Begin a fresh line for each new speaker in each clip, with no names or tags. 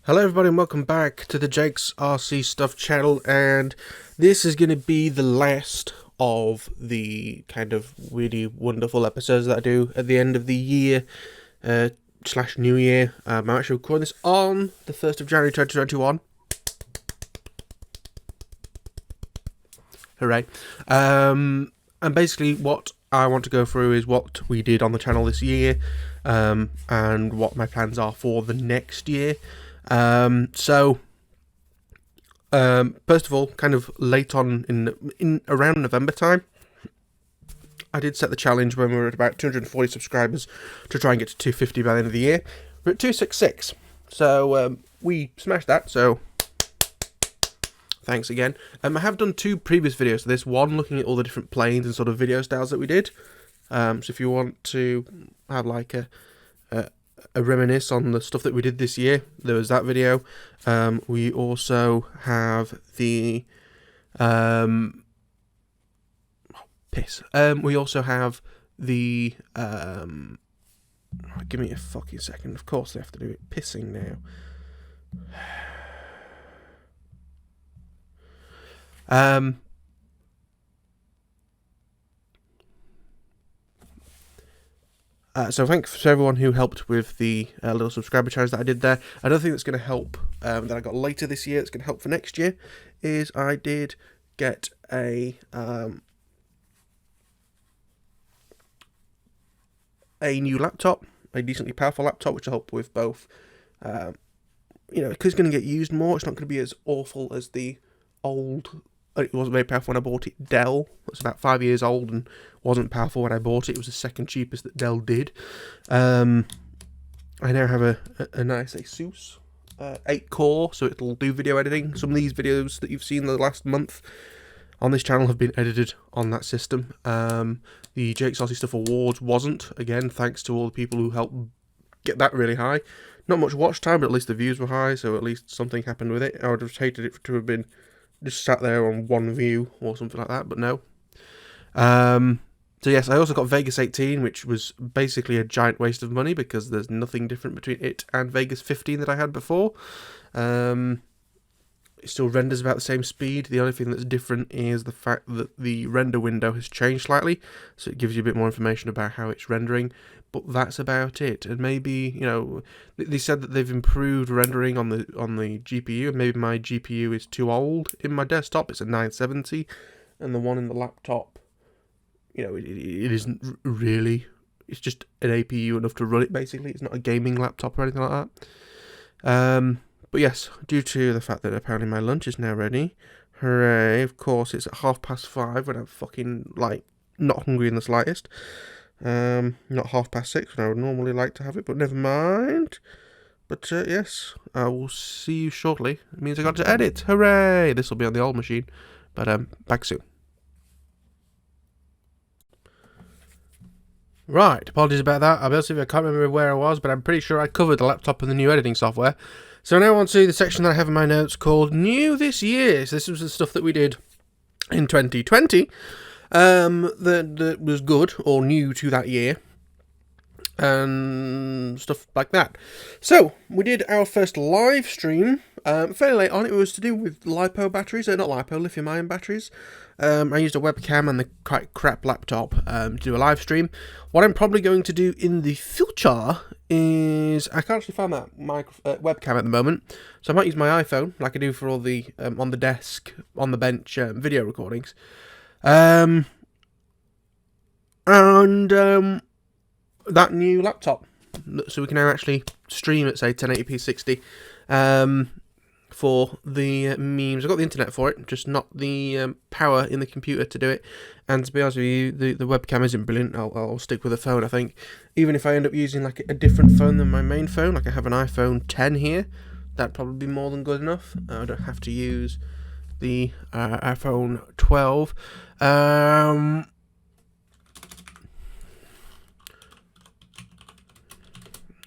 Hello everybody and welcome back to the Jake's RC Stuff channel, and this is going to be the last of the kind of really wonderful episodes that I do at the end of the year slash new year. I'm actually recording this on the 1st of January 2021. Hooray. And basically what I want to go through is what we did on the channel this year, and what my plans are for the next year. First of all, kind of late on in around November time, I did set the challenge when we were at about 240 subscribers to try and get to 250 by the end of the year. We're at 266, so we smashed that, so thanks again. I have done two previous videos to this, one looking at all the different planes and sort of video styles that we did. So if you want to have like a reminisce on the stuff that we did this year, there was that video. We also have the we also have the give me a fucking second. Of course they have to do it pissing now. So thanks to everyone who helped with the little subscriber challenge that I did there. Another thing that's going to help that I got later this year, that's going to help for next year, is I did get a new laptop, a decently powerful laptop, which will help with both, because it's going to get used more. It's not going to be as awful as the old. It wasn't very powerful when I bought it. Dell, that's about 5 years old and wasn't powerful when I bought it. It was the second cheapest that Dell did. I now have a nice Asus 8-core, so it'll do video editing. Some of these videos that you've seen the last month on this channel have been edited on that system. The Jake's RC Stuff Awards wasn't, again, thanks to all the people who helped get that really high. Not much watch time, but at least the views were high, so at least something happened with it. I would have hated it to have been just sat there on one view or something like that, but no. So yes, I also got Vegas 18, which was basically a giant waste of money because there's nothing different between it and Vegas 15 that I had before. It still renders about the same speed. The only thing that's different is the fact that the render window has changed slightly, so it gives you a bit more information about how it's rendering, but that's about it. And maybe, they said that they've improved rendering on the GPU, and maybe my GPU is too old. In my desktop it's a 970, and the one in the laptop, it isn't really. It's just an APU enough to run it, basically. It's not a gaming laptop or anything like that. But yes, due to the fact that apparently my lunch is now ready, hooray, of course it's at 5:30 when I'm fucking, not hungry in the slightest. Not 6:30 when I would normally like to have it, but never mind. But yes, I will see you shortly. It means I got to edit, hooray! This will be on the old machine, but back soon. Right, apologies about that. I can't remember where I was, but I'm pretty sure I covered the laptop and the new editing software. So now on to the section that I have in my notes called New This Year. So this was the stuff that we did in 2020 that was good or new to that year, and stuff like that. So we did our first live stream fairly late on. It was to do with LiPo batteries, not LiPo, lithium-ion batteries. I used a webcam and the quite crap laptop to do a live stream. What I'm probably going to do in the future is, I can't actually find that webcam at the moment, so I might use my iPhone like I do for all the on the desk, on the bench video recordings. And that new laptop, so we can now actually stream at, say, 1080p 60 for the memes. I've got the internet for it, just not the power in the computer to do it. And to be honest with you, the webcam isn't brilliant. I'll stick with a phone, I think. Even if I end up using like a different phone than my main phone, like I have an iPhone 10 here, that'd probably be more than good enough. I don't have to use the iPhone 12.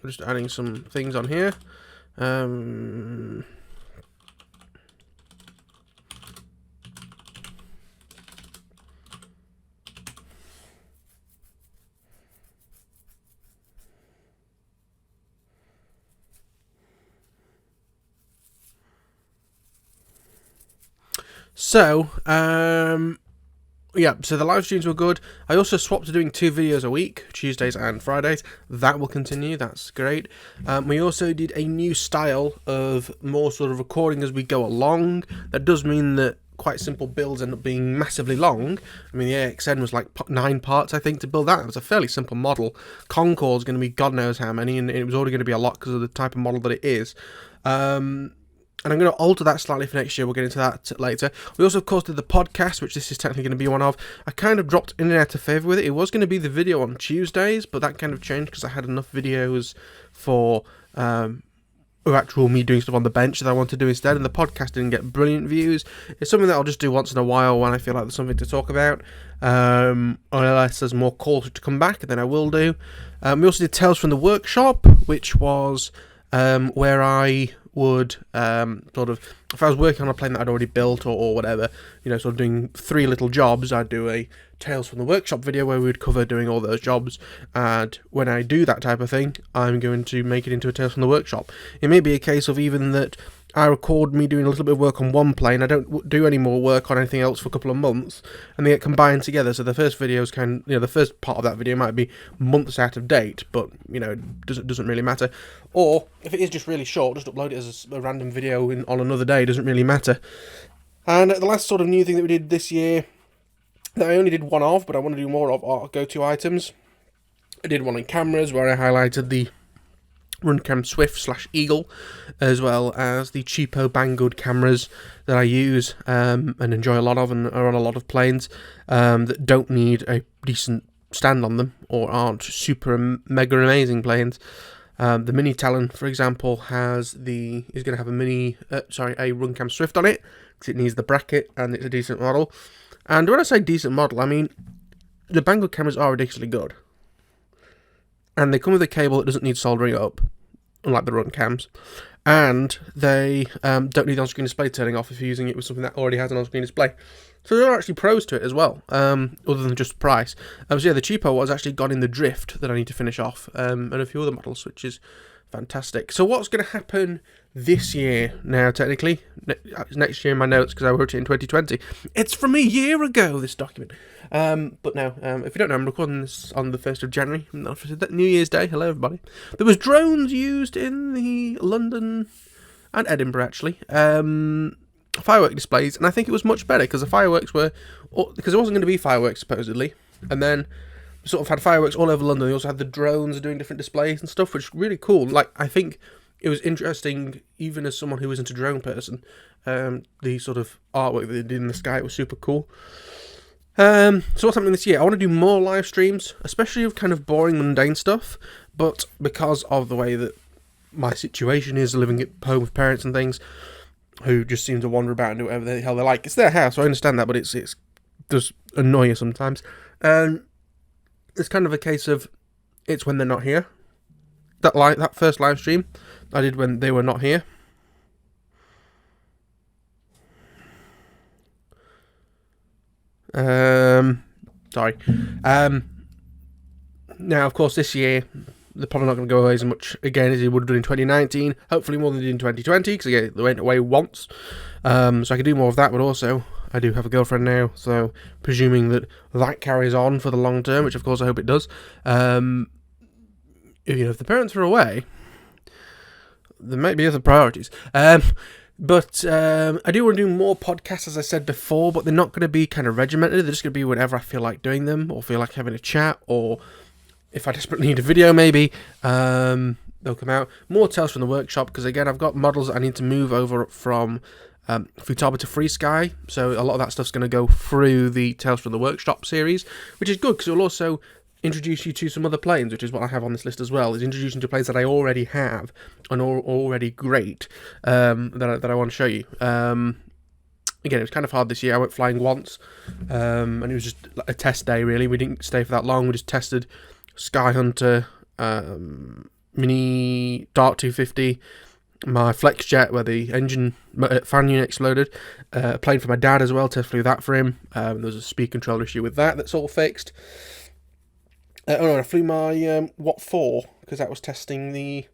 Just adding some things on here. So, yeah, so the live streams were good. I also swapped to doing 2 videos a week, Tuesdays and Fridays. That will continue, that's great. We also did a new style of more sort of recording as we go along. That does mean that quite simple builds end up being massively long. I mean, the AXN was like 9 parts, I think, to build that. It was a fairly simple model. Concorde's going to be God knows how many, and it was already going to be a lot because of the type of model that it is. And I'm going to alter that slightly for next year. We'll get into that later. We also, of course, did the podcast, which this is technically going to be one of. I kind of dropped in and out of favour with it. It was going to be the video on Tuesdays, but that kind of changed because I had enough videos for actual me doing stuff on the bench that I want to do instead, and the podcast didn't get brilliant views. It's something that I'll just do once in a while when I feel like there's something to talk about. Unless there's more calls to come back, then I will do. We also did Tales from the Workshop, which was where I would sort of, if I was working on a plane that I'd already built or whatever, you know, sort of doing 3 little jobs, I'd do a Tales from the Workshop video where we would cover doing all those jobs. And when I do that type of thing, I'm going to make it into a Tales from the Workshop. It may be a case of even that I record me doing a little bit of work on one plane, I don't do any more work on anything else for a couple of months, and they get combined together. So the first videos the first part of that video might be months out of date, but, you know, it doesn't really matter. Or, if it is just really short, just upload it as a random video on another day, it doesn't really matter. And the last sort of new thing that we did this year, that I only did one of, but I want to do more of, are go-to items. I did one on cameras, where I highlighted the Runcam Swift / Eagle, as well as the cheapo Banggood cameras that I use and enjoy a lot of, and are on a lot of planes that don't need a decent stand on them, or aren't super mega amazing planes. The Mini Talon, for example, is going to have a Runcam Swift on it, because it needs the bracket, and it's a decent model. And when I say decent model, I mean the Banggood cameras are ridiculously good. And they come with a cable that doesn't need soldering up, unlike the Runcams. And they don't need on-screen display turning off if you're using it with something that already has an on-screen display. So there are actually pros to it as well, other than just price. So yeah, the cheaper was actually got in the drift that I need to finish off, and a few other models, which is fantastic. So what's going to happen this year now, technically? Next year in my notes, because I wrote it in 2020. It's from a year ago, this document. But no, if you don't know, I'm recording this on the 1st of January, New Year's Day. Hello, everybody. There was drones used in the London and Edinburgh, actually. Firework displays, and I think it was much better, because the fireworks were... Because it wasn't going to be fireworks, supposedly. And then sort of had fireworks all over London. They also had the drones doing different displays and stuff, which is really cool. Like, I think it was interesting, even as someone who isn't a drone person. The sort of artwork that they did in the sky, it was super cool. So what's happening this year? I want to do more live streams, especially of kind of boring, mundane stuff, but because of the way that my situation is, living at home with parents and things, who just seem to wander about and do whatever the hell they like. It's their house, so I understand that, but it does annoy you sometimes. It's kind of a case of, it's when they're not here. That first live stream I did when they were not here. Sorry. Now, of course, this year, they're probably not going to go away as much again as they would have done in 2019. Hopefully more than they did in 2020, because again, they went away once. So I can do more of that, but also, I do have a girlfriend now, so presuming that carries on for the long term, which of course I hope it does. If the parents are away, there might be other priorities. But I do want to do more podcasts, as I said before, but they're not going to be kind of regimented. They're just going to be whenever I feel like doing them, or feel like having a chat, or if I desperately need a video, maybe, they'll come out. More Tales from the Workshop, because again, I've got models that I need to move over from Futaba to FreeSky, so a lot of that stuff's going to go through the Tales from the Workshop series, which is good, because it will also introduce you to some other planes, which is what I have on this list as well, is introducing to planes that I already have, and are already great, that I want to show you. Again, it was kind of hard this year. I went flying once, and it was just a test day, really. We didn't stay for that long. We just tested Skyhunter, Mini Dart 250, my FlexJet, where the engine fan unit exploded, a plane for my dad as well, flew that for him. There was a speed control issue with that's all fixed. I flew my Watt 4, because that was testing the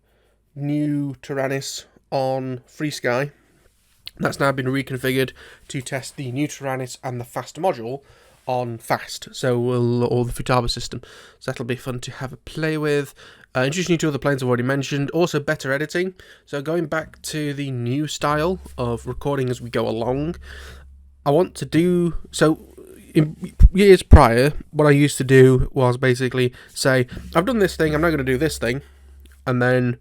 new Tyrannus on FreeSky. That's now been reconfigured to test the new Tyrannus and the fast module on fast, so or the Futaba system. So that'll be fun to have a play with. Introducing you to other planes I've already mentioned. Also better editing. So going back to the new style of recording as we go along, I want to do so. In years prior, what I used to do was basically say, I've done this thing, I'm now going to do this thing, and then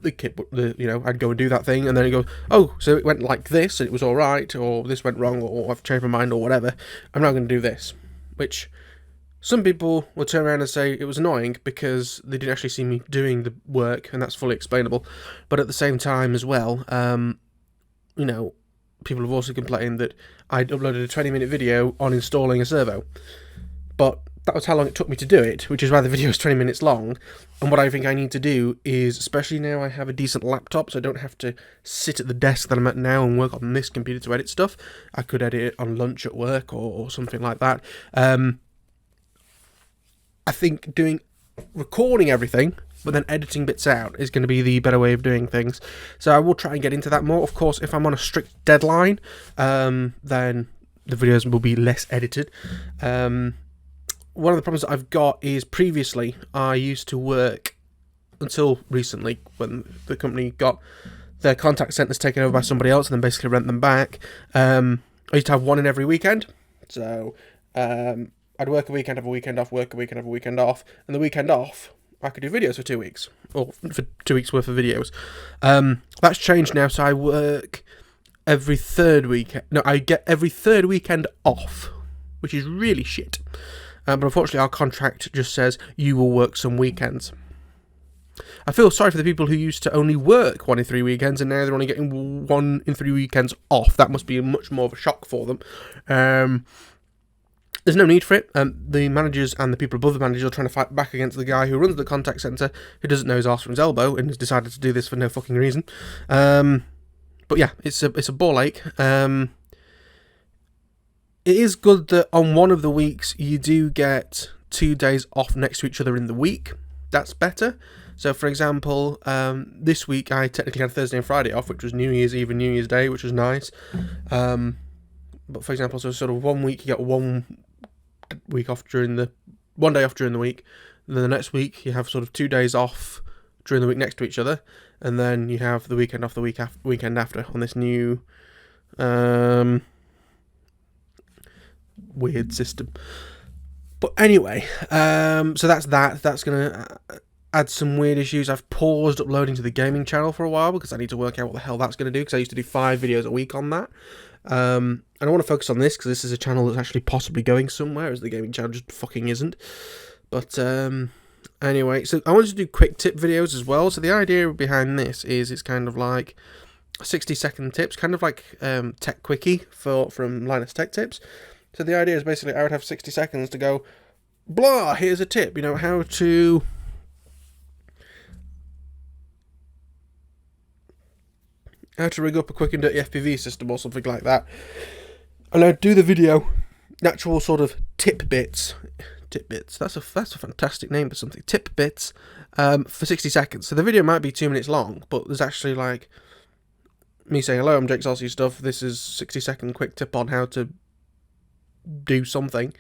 I'd go and do that thing, and then it goes, oh, so it went like this, and it was all right, or this went wrong, or I've changed my mind, or whatever. I'm now going to do this, which some people would turn around and say it was annoying because they didn't actually see me doing the work, and that's fully explainable. But at the same time as well, people have also complained that I'd uploaded a 20-minute video on installing a servo, but that was how long it took me to do it, which is why the video is 20 minutes long. And what I think I need to do is, especially now I have a decent laptop, so I don't have to sit at the desk that I'm at now and work on this computer to edit stuff. I could edit it on lunch at work or something like that. I think recording everything, but then editing bits out is going to be the better way of doing things. So I will try and get into that more. Of course, if I'm on a strict deadline, then the videos will be less edited. One of the problems that I've got is previously I used to work, until recently when the company got their contact centres taken over by somebody else and then basically rent them back. I used to have one in every weekend. So I'd work a weekend, have a weekend off, work a weekend, have a weekend off, and the weekend off I could do videos for 2 weeks, or for 2 weeks worth of videos. That's changed now, so I work every third weekend. No, I get every third weekend off, which is really shit. But unfortunately, our contract just says you will work some weekends. I feel sorry for the people who used to only work 1 in 3 weekends, and now they're only getting 1 in 3 weekends off. That must be much more of a shock for them. There's no need for it. The managers and the people above the manager are trying to fight back against the guy who runs the contact centre, who doesn't know his arse from his elbow, and has decided to do this for no fucking reason. But yeah, it's a ball ache. It is good that on one of the weeks you do get 2 days off next to each other in the week. That's better. So, for example, this week I technically had Thursday and Friday off, which was New Year's Eve and New Year's Day, which was nice. But for example, so sort of 1 week you get 1 week off during 1 day off during the week, and then the next week you have sort of 2 days off during the week next to each other, and then you have the weekend off the weekend after on this new weird system. But anyway, so that's that. That's gonna add some weird issues. I've paused uploading to the gaming channel for a while because I need to work out what the hell that's going to do, because I used to do 5 videos a week on that. And I want to focus on this because this is a channel that's actually possibly going somewhere, as the gaming channel just fucking isn't. But anyway, so I wanted to do quick tip videos as well. So the idea behind this is it's kind of like 60-second tips, kind of like Tech Quickie from Linus Tech Tips. So the idea is basically I would have 60 seconds to go, blah, here's a tip, how to rig up a quick and dirty FPV system or something like that. And I'd do the video, the actual sort of tidbits. That's a fantastic name for something. Tidbits for 60 seconds. So the video might be 2 minutes long, but there's actually like me saying, hello, I'm JakesRC Stuff. This is 60-second quick tip on how to do something.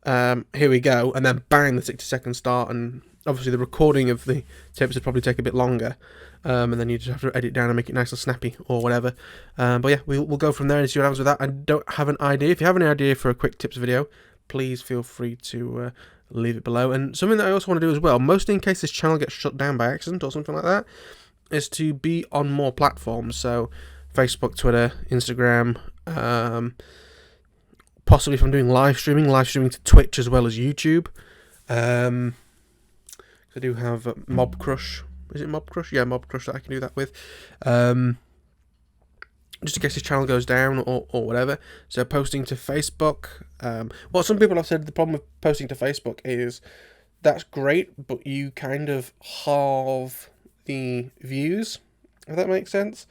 Here we go. And then bang, the 60-second start. And obviously the recording of the tips would probably take a bit longer. And then you just have to edit down and make it nice and snappy or whatever. But yeah, we'll go from there and see what happens with that. I don't have an idea. If you have any idea for a quick tips video, please feel free to leave it below. And something that I also want to do as well, mostly in case this channel gets shut down by accident or something like that, is to be on more platforms. So Facebook, Twitter, Instagram, possibly if I'm doing live streaming to Twitch as well as YouTube. I do have Mob Crush. Is it Mob Crush? Yeah, Mob Crush that I can do that with. Just in case this channel goes down or whatever. So posting to Facebook. Well, some people have said the problem with posting to Facebook is that's great, but you kind of halve the views, if that makes sense.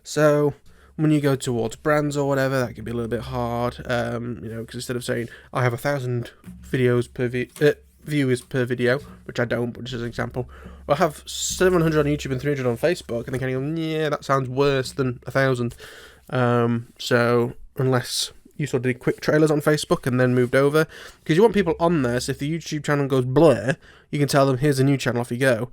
So when you go towards brands or whatever, that can be a little bit hard, because instead of saying I have 1,000 videos per viewers per video, which I don't, but just as an example, I'll have 700 on YouTube and 300 on Facebook, and they kind of go, yeah, that sounds worse than 1,000. So unless you sort of did quick trailers on Facebook and then moved over, because you want people on there, so if the YouTube channel goes blur, you can tell them, here's a new channel, off you go.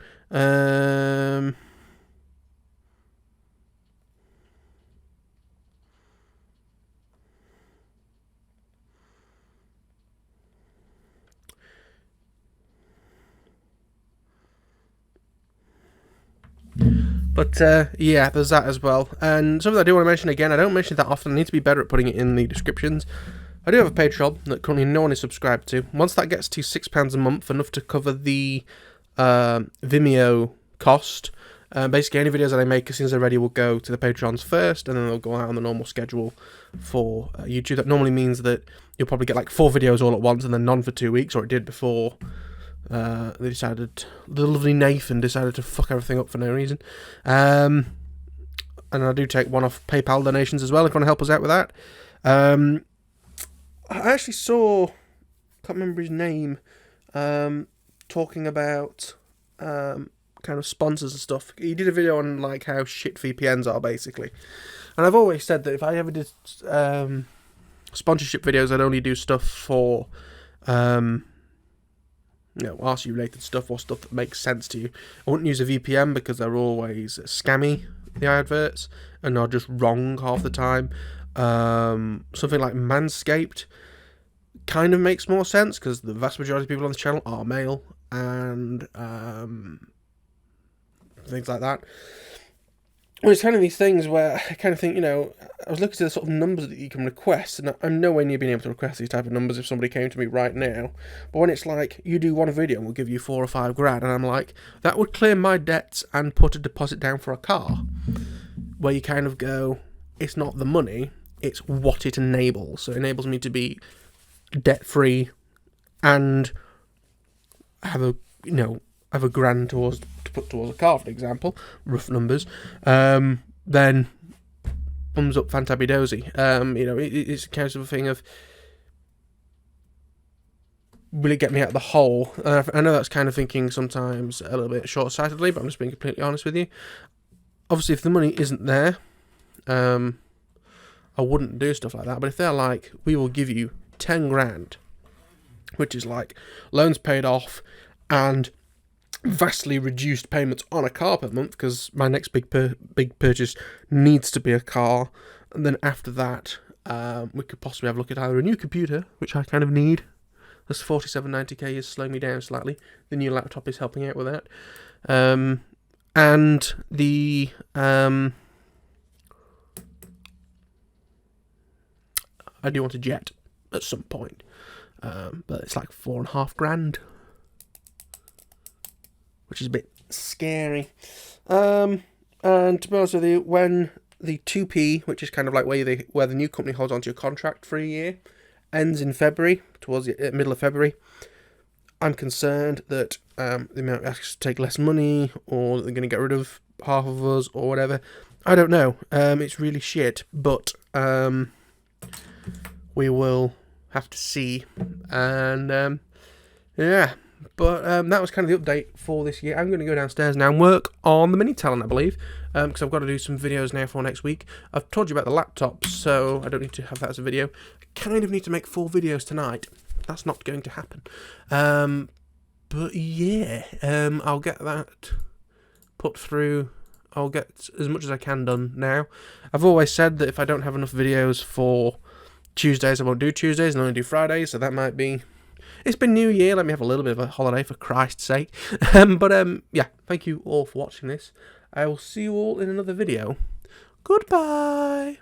But yeah, there's that as well. And something I do want to mention again, I don't mention it that often, I need to be better at putting it in the descriptions. I do have a Patreon that currently no one is subscribed to. Once that gets to £6 a month, enough to cover the Vimeo cost, basically any videos that I make as soon as they're ready will go to the Patrons first, and then they'll go out on the normal schedule for YouTube. That normally means that you'll probably get like 4 videos all at once and then none for 2 weeks, or it did before. They decided, the lovely Nathan decided to fuck everything up for no reason. And I do take one-off PayPal donations as well if you want to help us out with that. I actually saw, can't remember his name, talking about kind of sponsors and stuff. He did a video on like how shit VPNs are, basically. And I've always said that if I ever did sponsorship videos, I'd only do stuff for RC related stuff, or stuff that makes sense to you. I wouldn't use a VPN because they're always scammy, the adverts, and are just wrong half the time. Something like Manscaped kind of makes more sense because the vast majority of people on the channel are male, and things like that. Well, it's kind of these things where I kind of think, I was looking at the sort of numbers that you can request, and I'm nowhere near being able to request these type of numbers if somebody came to me right now. But when it's like, you do one video and we'll give you 4 or 5 grand, and I'm like, that would clear my debts and put a deposit down for a car. Where you kind of go, it's not the money, it's what it enables. So it enables me to be debt-free and have a grand to put towards a car, for example, rough numbers, then thumbs up, fantabby-dozy. It's a kind of a thing of, will it get me out of the hole? I know that's kind of thinking sometimes a little bit short-sightedly, but I'm just being completely honest with you. Obviously, if the money isn't there, I wouldn't do stuff like that. But if they're like, we will give you 10 grand, which is like loans paid off and vastly reduced payments on a car per month, because my next big purchase needs to be a car, and then after that we could possibly have a look at either a new computer, which I kind of need. This 4790K is slowing me down slightly. The new laptop is helping out with that, and the I do want a jet at some point, but it's like 4.5 grand. Which is a bit scary. And to be honest with you, when the 2P, which is kind of like where the new company holds onto your contract for a year, ends in February, towards the middle of February, I'm concerned that they might ask to take less money, or they're going to get rid of half of us, or whatever. I don't know. It's really shit, but we will have to see. And yeah. But that was kind of the update for this year. I'm going to go downstairs now and work on the mini talent, I believe, because I've got to do some videos now for next week. I've told you about the laptop, so I don't need to have that as a video. I kind of need to make 4 videos tonight. That's not going to happen. But yeah, I'll get that put through. I'll get as much as I can done now. I've always said that if I don't have enough videos for Tuesdays, I won't do Tuesdays and only do Fridays, so that might be... It's been New Year, let me have a little bit of a holiday for Christ's sake. But yeah, thank you all for watching this. I will see you all in another video. Goodbye!